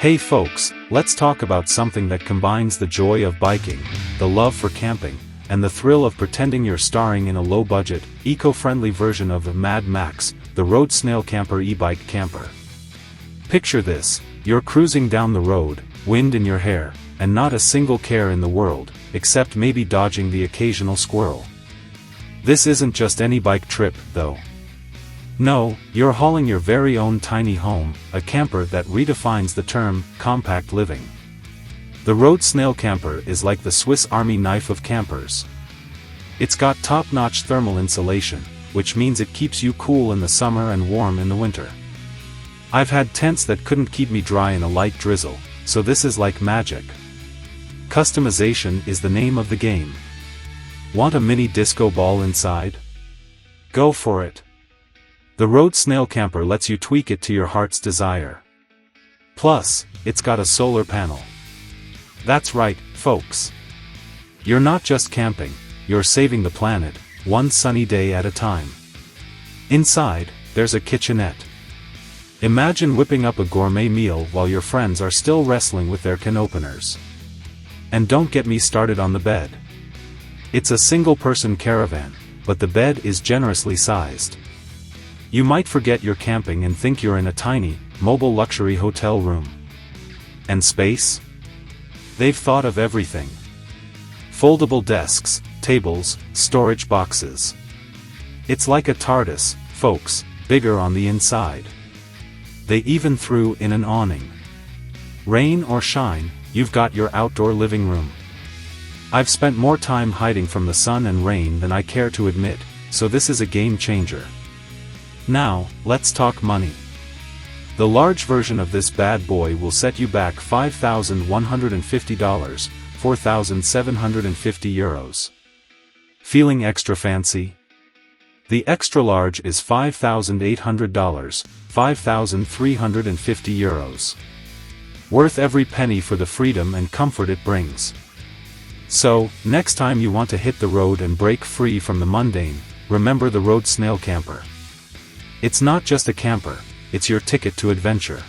Hey folks, let's talk about something that combines the joy of biking, the love for camping, and the thrill of pretending you're starring in a low-budget, eco-friendly version of the Mad Max, the RoadSnailCamper e-bike camper. Picture this, you're cruising down the road, wind in your hair, and not a single care in the world, except maybe dodging the occasional squirrel. This isn't just any bike trip, though. No, you're hauling your very own tiny home, a camper that redefines the term, compact living. The RoadSnailCamper is like the Swiss Army knife of campers. It's got top-notch thermal insulation, which means it keeps you cool in the summer and warm in the winter. I've had tents that couldn't keep me dry in a light drizzle, so this is like magic. Customization is the name of the game. Want a mini disco ball inside? Go for it. The RoadSnailCamper lets you tweak it to your heart's desire. Plus, it's got a solar panel. That's right, folks. You're not just camping, you're saving the planet, one sunny day at a time. Inside, there's a kitchenette. Imagine whipping up a gourmet meal while your friends are still wrestling with their can openers. And don't get me started on the bed. It's a single-person caravan, but the bed is generously sized. You might forget you're camping and think you're in a tiny, mobile luxury hotel room. And space? They've thought of everything. Foldable desks, tables, storage boxes. It's like a TARDIS, folks, bigger on the inside. They even threw in an awning. Rain or shine, you've got your outdoor living room. I've spent more time hiding from the sun and rain than I care to admit, so this is a game changer. Now, let's talk money. The large version of this bad boy will set you back $5,150, €4,750. Feeling extra fancy? The extra large is $5,800, €5,350. Worth every penny for the freedom and comfort it brings. So, next time you want to hit the road and break free from the mundane, remember the RoadSnailCamper. It's not just a camper, it's your ticket to adventure.